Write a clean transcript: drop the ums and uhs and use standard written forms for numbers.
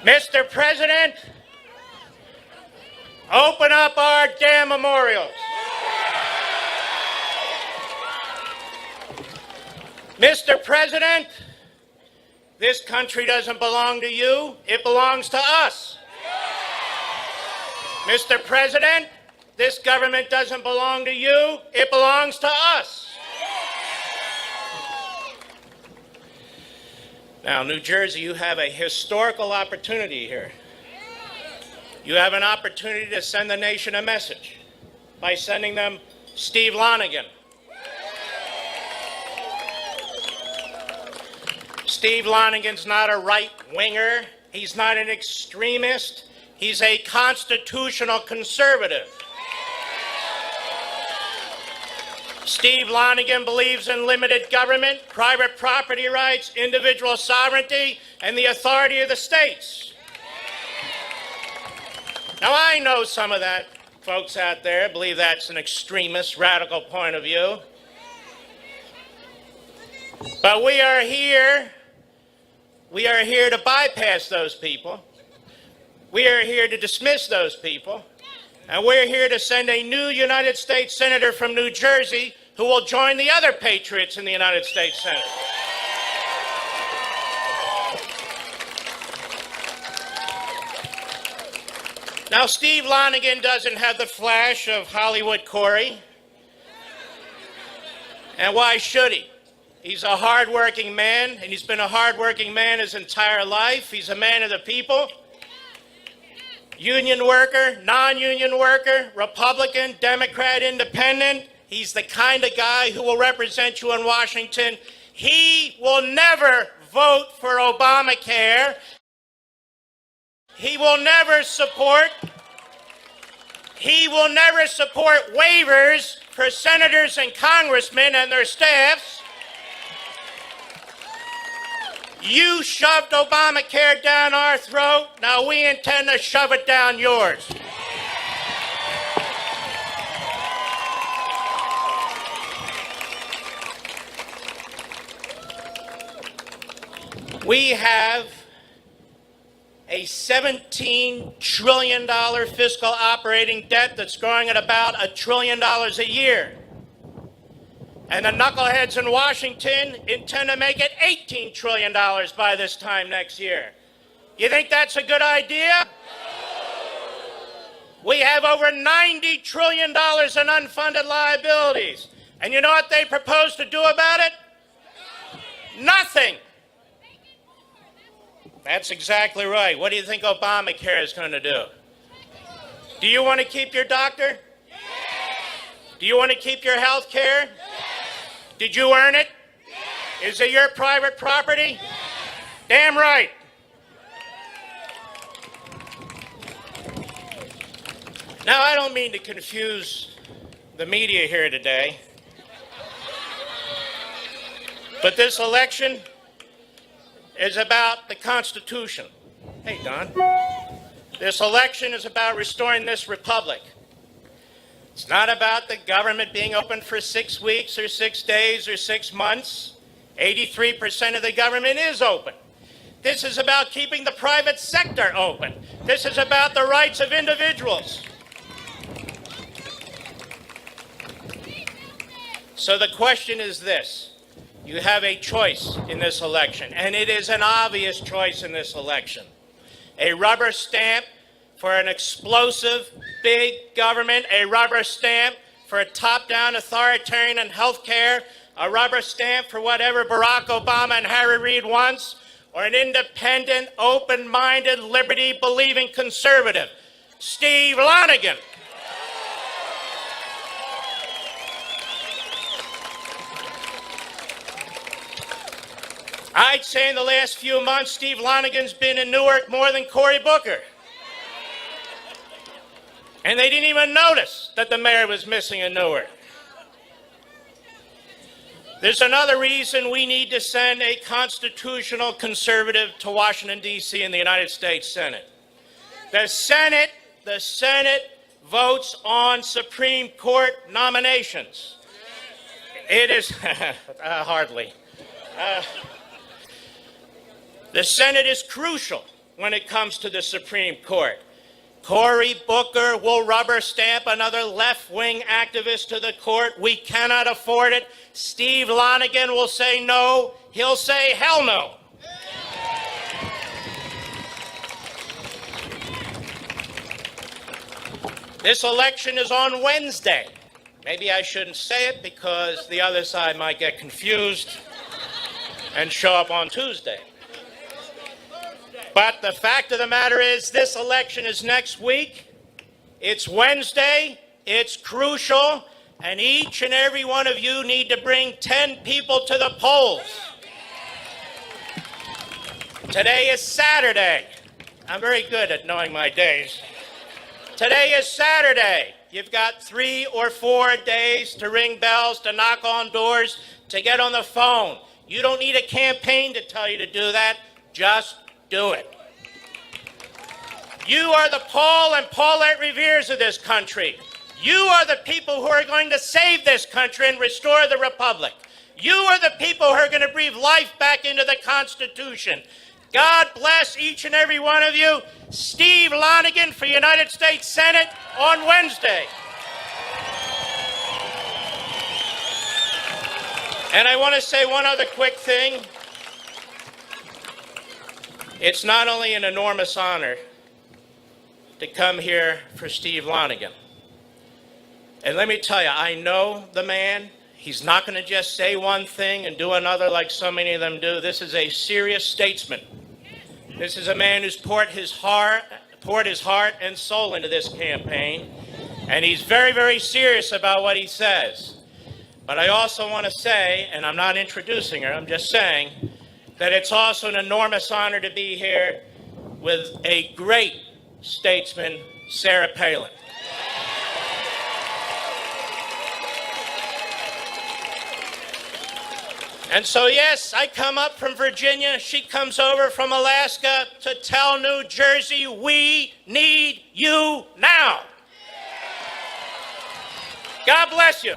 Mr. President, open up our damn memorials. Mr. President, this country doesn't belong to you, it belongs to us. Mr. President, this government doesn't belong to you, it belongs to us. Now, New Jersey, you have a historical opportunity here. You have an opportunity to send the nation a message by sending them Steve Lonegan. Steve Lonegan's not a right-winger. He's not an extremist. He's a constitutional conservative. Steve Lonegan believes in limited government, private property rights, individual sovereignty, and the authority of the states. Now, I know some of that folks out there believe that's an extremist, radical point of view. But we are here to bypass those people. We are here to dismiss those people. And we're here to send a new United States Senator from New Jersey who will join the other patriots in the United States Senate. Now, Steve Lonegan doesn't have the flash of Hollywood Cory. And why should he? He's a hardworking man, and he's been a hardworking man his entire life. He's a man of the people. Union worker, non-union worker, Republican, Democrat, Independent. He's the kind of guy who will represent you in Washington. He will never vote for Obamacare. He will never support waivers for senators and congressmen and their staffs. You shoved Obamacare down our throat. Now we intend to shove it down yours. We have a $17 trillion fiscal operating debt that's growing at about $1 trillion a year. And the knuckleheads in Washington intend to make it $18 trillion by this time next year. You think that's a good idea? We have over $90 trillion in unfunded liabilities. And you know what they propose to do about it? Nothing. That's exactly right. What do you think Obamacare is going to do? Do you want to keep your doctor? Yes. Do you want to keep your health care? Yes. Did you earn it? Yes. Is it your private property? Yes. Damn right. Now, I don't mean to confuse the media here today, but this election is about the Constitution. Hey, Don. This election is about restoring this republic. It's not about the government being open for 6 weeks or 6 days or 6 months. 83% of the government is open. This is about keeping the private sector open. This is about the rights of individuals. So the question is this. You have a choice in this election, and it is an obvious choice in this election. A rubber stamp for an explosive, big government, a rubber stamp for a top-down authoritarian in health care, a rubber stamp for whatever Barack Obama and Harry Reid wants, or an independent, open-minded, liberty-believing conservative, Steve Lonegan. I'd say in the last few months, Steve Lonegan's been in Newark more than Cory Booker. And they didn't even notice that the mayor was missing in Newark. There's another reason we need to send a constitutional conservative to Washington, D.C. in the United States Senate. The Senate votes on Supreme Court nominations. It is, hardly. The Senate is crucial when it comes to the Supreme Court. Cory Booker will rubber stamp another left-wing activist to the court. We cannot afford it. Steve Lonegan will say no. He'll say hell no. This election is on Wednesday. Maybe I shouldn't say it because the other side might get confused and show up on Tuesday. But the fact of the matter is this election is next week. It's Wednesday. It's crucial. And each and every one of you need to bring 10 people to the polls. Today is Saturday. I'm very good at knowing my days. Today is Saturday. You've got 3 or 4 days to ring bells, to knock on doors, to get on the phone. You don't need a campaign to tell you to do that. Just do it. You are the Paul and Paulette Reveres of this country. You are the people who are going to save this country and restore the republic. You are the people who are going to breathe life back into the Constitution. God bless each and every one of you. Steve Lonegan for United States Senate on Wednesday. And I want to say one other quick thing. It's not only an enormous honor to come here for Steve Lonegan. And let me tell you, I know the man. He's not going to just say one thing and do another like so many of them do. This is a serious statesman. This is a man who's poured his heart and soul into this campaign. And he's very, very serious about what he says. But I also want to say, and I'm not introducing her, I'm just saying, that it's also an enormous honor to be here with a great statesman, Sarah Palin. And so, yes, I come up from Virginia. She comes over from Alaska to tell New Jersey, we need you now. God bless you.